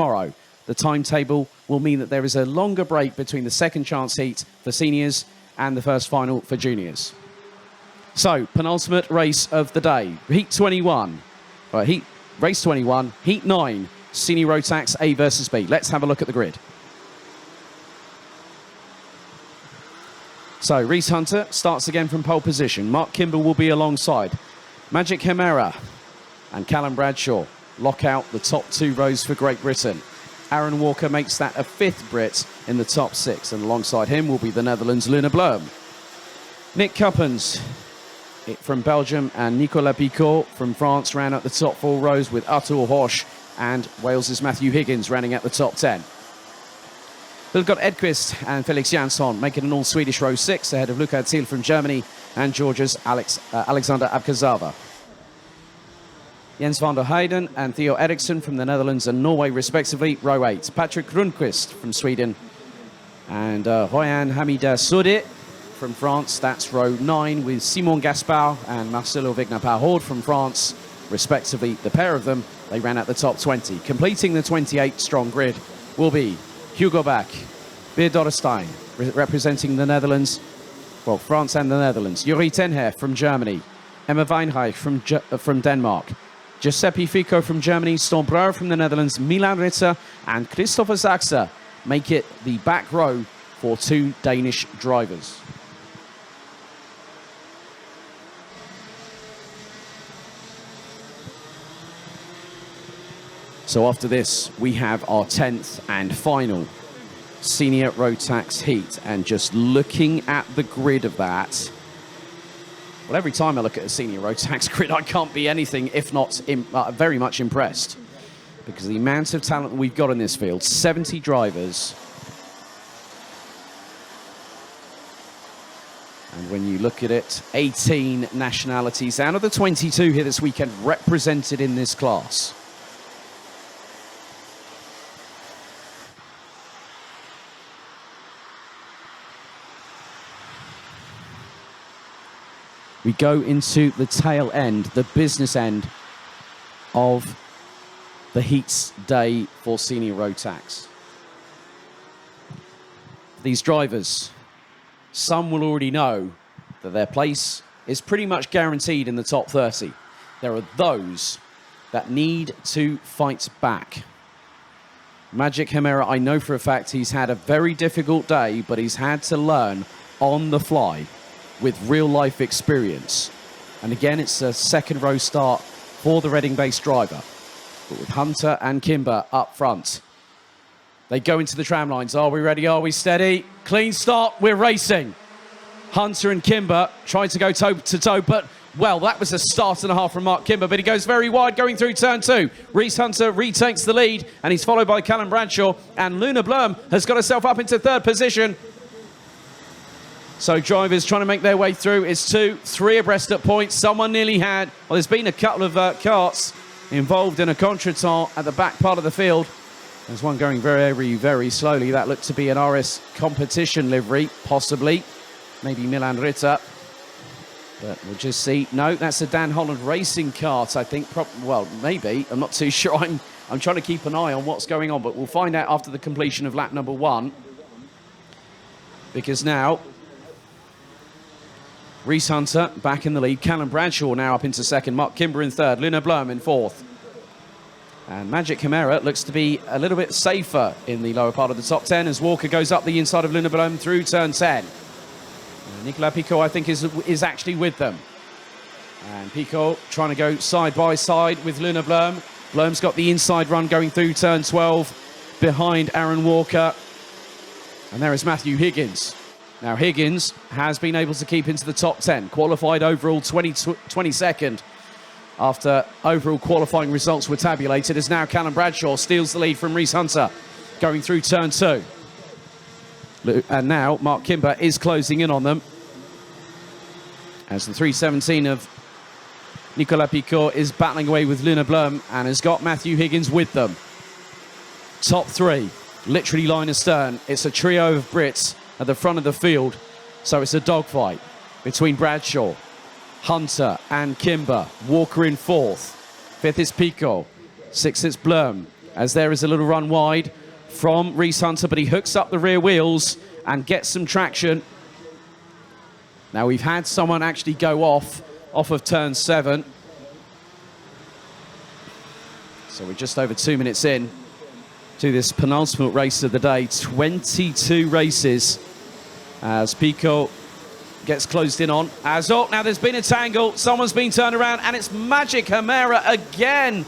tomorrow. The timetable will mean that there is a longer break between the second chance heat for seniors and the first final for juniors. So, penultimate race of the day, Heat 21. Race 21, Heat 9, Senior Rotax A versus B. Let's have a look at the grid. So, Reese Hunter starts again from pole position. Mark Kimber will be alongside. Magic Chimera and Callum Bradshaw lock out the top 2 rows for Great Britain. Aaron Walker makes that a 5th Brit in the top 6, and alongside him will be the Netherlands' Luna Blum. Nick Cuppens from Belgium and Nicolas Picot from France ran at the top 4 rows, with Arthur Hosch and Wales's Matthew Higgins running at the top 10. We've got Edqvist and Felix Jansson making an all-Swedish row 6 ahead of Luca Thiel from Germany and Georgia's Alexander Abkazava. Jens van der Heijden and Theo Eriksson from the Netherlands and Norway, respectively, row 8. Patrick Rundqvist from Sweden and Royan Hamida Soudé from France, that's row 9, with Simon Gaspard and Marcelo Vigna-Parhord from France, respectively. The pair of them, they ran at the top 20. Completing the 28-strong grid will be Hugo Bach, Beer Dorrestein, representing the Netherlands, well, France and the Netherlands. Juri Tenher from Germany, Emma Weinreich from Denmark, Giuseppe Fico from Germany, Storm Brouwer from the Netherlands, Milan Ritter and Christopher Saxer make it the back row for 2 Danish drivers. So after this, we have our 10th and final Senior Rotax Heat. And just looking at the grid of that, well, every time I look at a Senior Rotax grid, I can't be anything if not very much impressed. Because the amount of talent that we've got in this field, 70 drivers. And when you look at it, 18 nationalities out of the 22 here this weekend represented in this class. We go into the tail end, the business end of the Heats day for Senior Rotax. These drivers, some will already know that their place is pretty much guaranteed in the top 30. There are those that need to fight back. Magic Chimera, I know for a fact he's had a very difficult day, but he's had to learn on the fly with real-life experience. And again, it's a second row start for the Reading-based driver. But with Hunter and Kimber up front, they go into the tram lines. Are we ready? Are we steady? Clean start. We're racing. Hunter and Kimber trying to go toe-to-toe, but, well, that was a start and a half from Mark Kimber, but he goes very wide going through turn 2. Reese Hunter retakes the lead, and he's followed by Callum Bradshaw, and Luna Blum has got herself up into 3rd position. So drivers trying to make their way through. It's 2, 3 abreast at points. Someone nearly had, well, there's been a couple of carts involved in a contretemps at the back part of the field. There's one going very, very slowly. That looked to be an RS competition livery, possibly. Maybe Milan Ritter. But we'll just see. No, that's a Dan Holland racing cart, I think. Well, maybe. I'm not too sure. I'm trying to keep an eye on what's going on, but we'll find out after the completion of lap number 1. Because now Reese Hunter back in the lead. Callum Bradshaw now up into 2nd. Mark Kimber in 3rd. Luna Blum in 4th. And Magic Chimera looks to be a little bit safer in the lower part of the top 10 as Walker goes up the inside of Luna Blum through turn 10. And Nicolas Picot, I think, is actually with them. And Picot trying to go side by side with Luna Blum. Blum's got the inside run going through turn 12 behind Aaron Walker. And there is Matthew Higgins. Now, Higgins has been able to keep into the top 10, qualified overall 22nd after overall qualifying results were tabulated, as now Callum Bradshaw steals the lead from Reese Hunter going through turn 2. And now Mark Kimber is closing in on them as the 317 of Nicolas Picot is battling away with Luna Blum and has got Matthew Higgins with them. Top 3, literally line astern. It's a trio of Brits at the front of the field, so it's a dogfight between Bradshaw, Hunter and Kimber. Walker in 4th. 5th is Picot. 6th is Blum. as there is a little run wide from Reese Hunter, but he hooks up the rear wheels and gets some traction. Now we've had someone actually go off of turn 7. So we're just over 2 minutes in to this penultimate race of the day. 22 races as Pico gets closed in on. Now there's been a tangle. Someone's been turned around, and it's Magic Hemera again.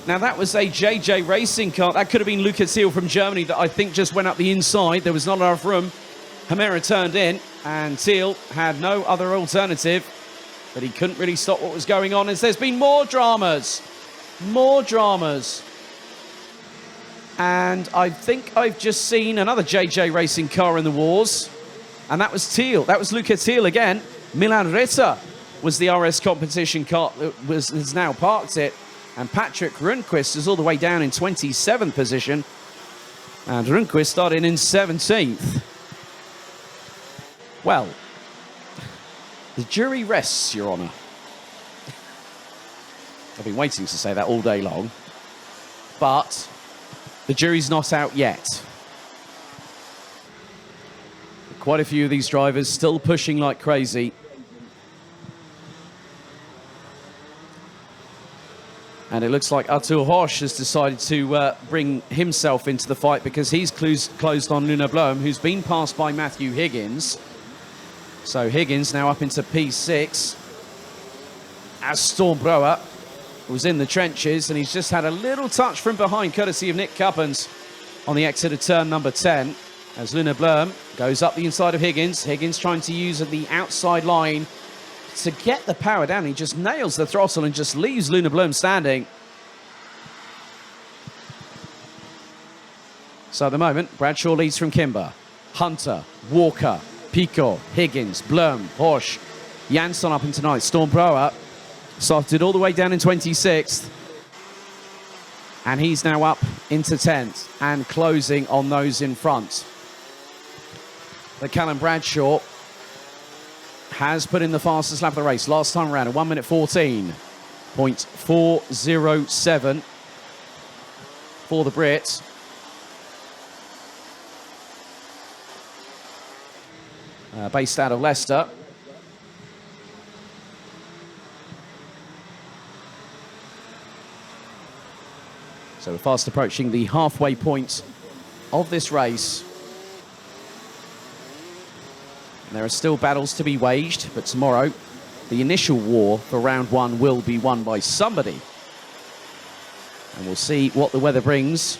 Now that was a JJ Racing car. That could have been Luca Thiel from Germany that I think just went up the inside. There was not enough room. Hemera turned in, and Thiel had no other alternative, but he couldn't really stop what was going on, as there's been more dramas. More dramas. And I think I've just seen another JJ Racing car in the wars, and that was Thiel. That was Luca Thiel again. Milan Ritter was the RS competition car that has now parked it, and Patrick Rundqvist is all the way down in 27th position, and Rundqvist started in 17th. Well, the jury rests, Your Honour. I've been waiting to say that all day long, but the jury's not out yet. Quite a few of these drivers still pushing like crazy. And it looks like Artur Horsch has decided to bring himself into the fight, because he's closed on Luna Blom, who's been passed by Matthew Higgins. So Higgins now up into P6. As Stormbrower was in the trenches, and he's just had a little touch from behind, courtesy of Nick Cuppins, on the exit of turn number 10. As Luna Blom goes up the inside of Higgins. Higgins trying to use the outside line to get the power down. He just nails the throttle and just leaves Luna Blom standing. So at the moment, Bradshaw leads from Kimber. Hunter, Walker, Pico, Higgins, Blom, Horsch, Jansson up into 9th. Stormbrower started all the way down in 26th. And he's now up into 10th and closing on those in front. But Callum Bradshaw has put in the fastest lap of the race. Last time around, a 1 minute 14.407 for the Brit. Based out of Leicester. So we're fast approaching the halfway point of this race. And there are still battles to be waged, but tomorrow the initial war for round 1 will be won by somebody. And we'll see what the weather brings.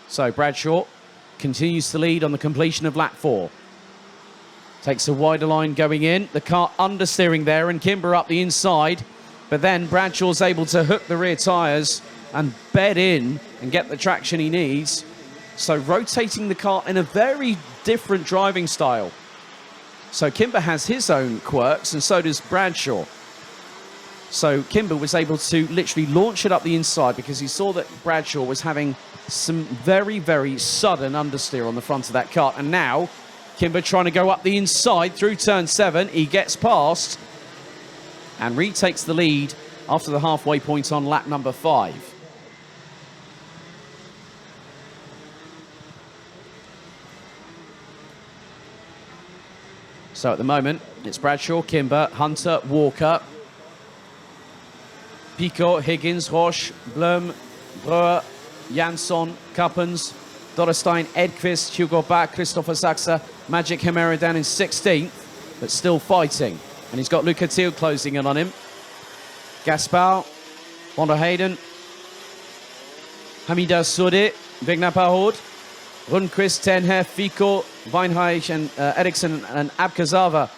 So Bradshaw continues to lead on the completion of lap 4. Takes a wider line going in. The car understeering there, and Kimber up the inside. But then Bradshaw's able to hook the rear tyres and bed in and get the traction he needs. So rotating the car in a very different driving style. So Kimber has his own quirks, and so does Bradshaw. So Kimber was able to literally launch it up the inside, because he saw that Bradshaw was having some very, very sudden understeer on the front of that car. And now Kimber trying to go up the inside through turn 7. He gets past and retakes the lead after the halfway point on lap number 5. So at the moment, it's Bradshaw, Kimber, Hunter, Walker, Pico, Higgins, Horsch, Blom, Breuer, Jansson, Cuppins, Dorrestein, Edqvist, Hugo Bach, Christopher Saxa, Magic Hemera down in 16th, but still fighting. And he's got Luca Thiel closing in on him. Gaspar, Van der Heyden, Hamida Sode, Vigna Pahod, Rundqvist, Tenher, Fico, Weinreich, and Eriksson and Abkazava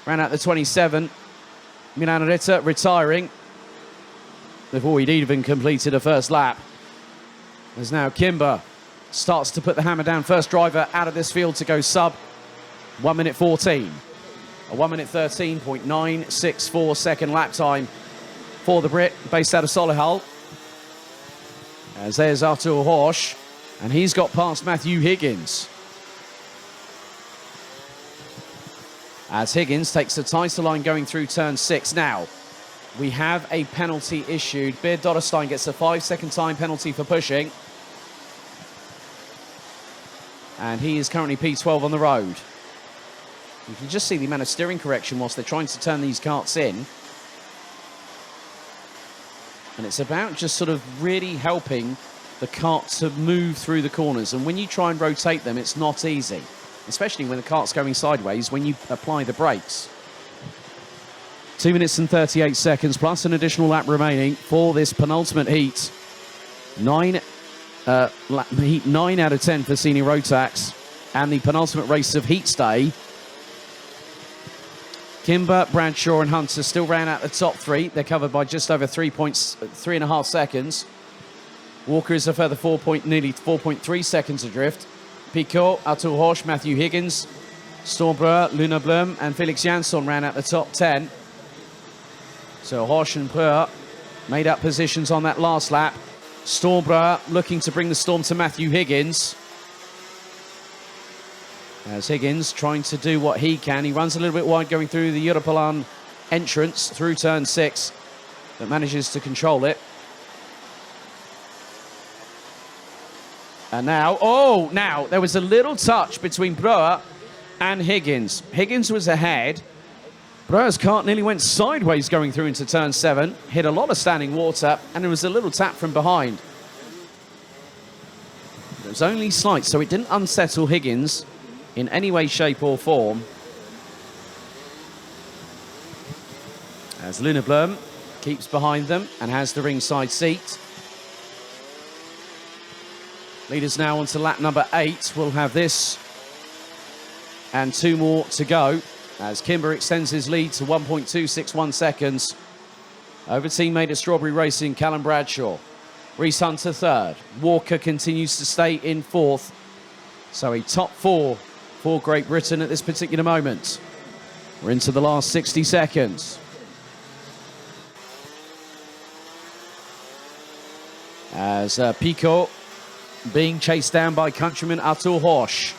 ran out the 27. Milan Ritter retiring before he'd even completed a first lap. As now Kimber starts to put the hammer down. First driver out of this field to go sub 1 minute 14. A 1 minute 13.964 second lap time for the Brit, based out of Solihull. As there's Artur Horsch, and he's got past Matthew Higgins. As Higgins takes the tighter line going through turn 6 now. We have a penalty issued. Beard Dotterstein gets a 5-second time penalty for pushing. And he is currently P12 on the road. You can just see the amount of steering correction whilst they're trying to turn these carts in. And it's about just sort of really helping the cart to move through the corners. And when you try and rotate them, it's not easy, especially when the cart's going sideways when you apply the brakes. 2 minutes and 38 seconds plus an additional lap remaining for this penultimate heat. Heat 9 out of 10 for Senior Rotax, and the penultimate race of heats day. Kimber, Bradshaw and Hunter still ran out the top three. They're covered by just over 3.5 seconds. Walker is a further nearly 4.3 seconds adrift. Picot, Arthur Horsch, Matthew Higgins, Stormbreur, Luna Blum and Felix Jansson ran out the top 10. So Horsch and Breur made up positions on that last lap. Stormbreur looking to bring the storm to Matthew Higgins. As Higgins trying to do what he can. He runs a little bit wide going through the Europalan entrance through turn 6, but manages to control it. And now, now there was a little touch between Breuer and Higgins. Higgins was ahead. Brewer's cart nearly went sideways going through into turn 7, hit a lot of standing water, and there was a little tap from behind. It was only slight, so it didn't unsettle Higgins in any way, shape or form. As Luna Blum keeps behind them and has the ringside seat. Leaders now onto lap number 8. We'll have this and 2 more to go as Kimber extends his lead to 1.261 seconds over teammate at Strawberry Racing, Callum Bradshaw. Reese Hunter 3rd. Walker continues to stay in 4th. So a top 4 for Great Britain at this particular moment. We're into the last 60 seconds. As Picot being chased down by countryman Arthur Horsch.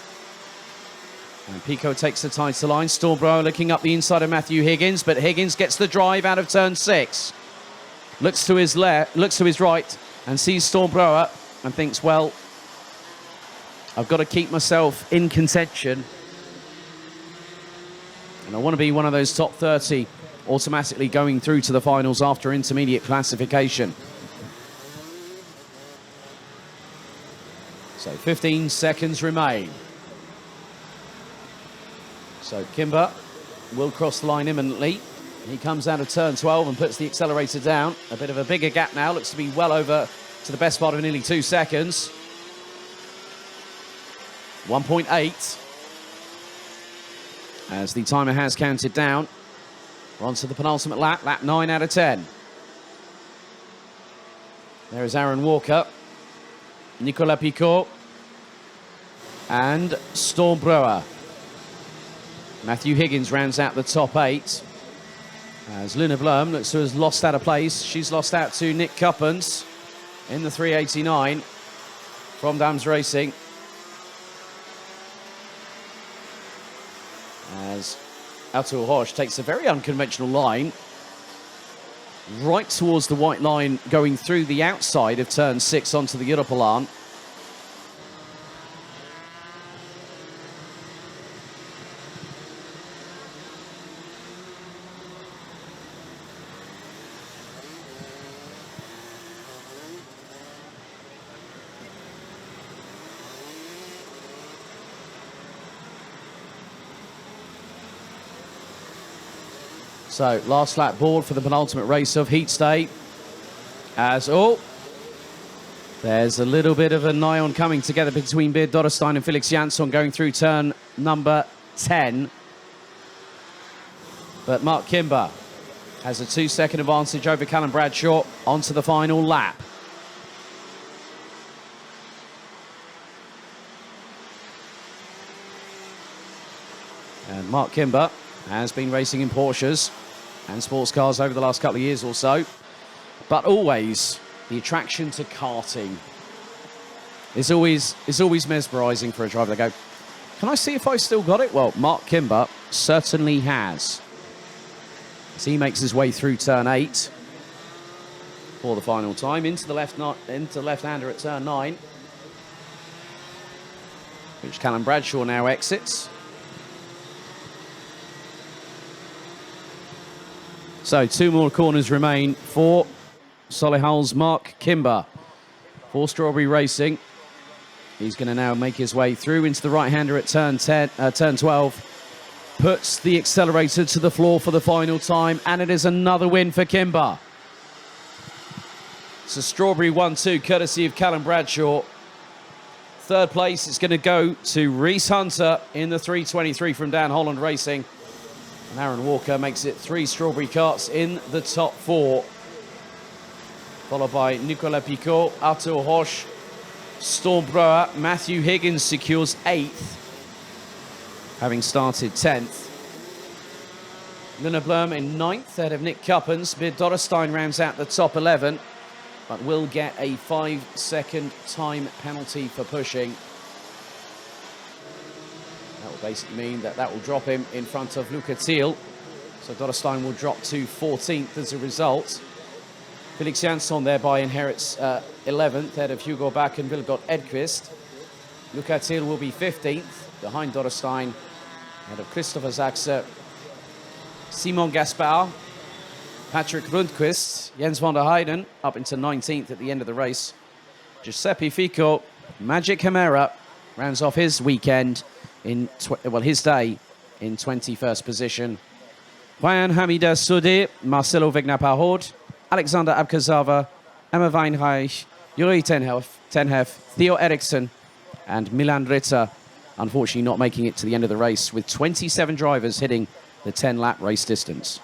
And Picot takes the title line. Stormbrower looking up the inside of Matthew Higgins, but Higgins gets the drive out of turn 6. Looks to his left, looks to his right, and sees Stormbrower and thinks, well, I've got to keep myself in contention. And I want to be one of those top 30 automatically going through to the finals after intermediate classification. So 15 seconds remain. So Kimber will cross the line imminently. He comes out of turn 12 and puts the accelerator down. A bit of a bigger gap now. Looks to be well over to the best part of nearly 2 seconds. 1.8. As the timer has counted down. We're on to the penultimate lap. Lap 9 out of 10. There is Aaron Walker. Nicolas Picot. And Stormbrower. Matthew Higgins rounds out the top 8. As Luna Blum looks to have lost out of place. She's lost out to Nick Cuppens in the 389 from Dams Racing. As Arthur Horsch takes a very unconventional line right towards the white line going through the outside of turn 6 onto the Europalan. So, last lap board for the penultimate race of Heats Day. As, there's a little bit of a nigh-on coming together between Beard Dotterstein and Felix Jansson going through turn number 10. But Mark Kimber has a 2-second advantage over Callum Bradshaw onto the final lap. And Mark Kimber has been racing in Porsches and sports cars over the last couple of years or so. But always, the attraction to karting is always mesmerising for a driver. They go, can I see if I still got it? Well, Mark Kimber certainly has. So he makes his way through turn 8 for the final time. Into the left-hander at turn 9, which Callum Bradshaw now exits. So 2 more corners remain for Solihull's Mark Kimber for Strawberry Racing. He's going to now make his way through into the right-hander at turn 12. Puts the accelerator to the floor for the final time, and it is another win for Kimber. So Strawberry 1-2, courtesy of Callum Bradshaw. Third place is going to go to Reese Hunter in the 323 from Dan Holland Racing. And Aaron Walker makes it 3 Strawberry carts in the top 4. Followed by Nicolas Picot, Arthur Hoche, Stormbrower. Matthew Higgins secures 8th, having started 10th. Luna Blum in 9th, ahead of Nick Cuppens. Beard Dotterstein rounds out the top 11, but will get a 5-second time penalty for pushing. That will basically mean that will drop him in front of Luca Thiel. So Dotterstein will drop to 14th as a result. Felix Jansson thereby inherits 11th, ahead of Hugo Bach and Vilgot Edqvist. Luca Thiel will be 15th, behind Dotterstein, ahead of Christopher Zaxer, Simon Gaspar, Patrick Rundqvist, Jens van der Heijden up into 19th at the end of the race. Giuseppe Fico, Magic Camara, rounds off his weekend his day in 21st position. Ryan Hamida Soudé, Marcelo Wegner-Parhod, Alexander Abkazava, Emma Weinreich, Yuri Tenhef, Theo Eriksson, and Milan Ritter, unfortunately not making it to the end of the race, with 27 drivers hitting the 10-lap race distance.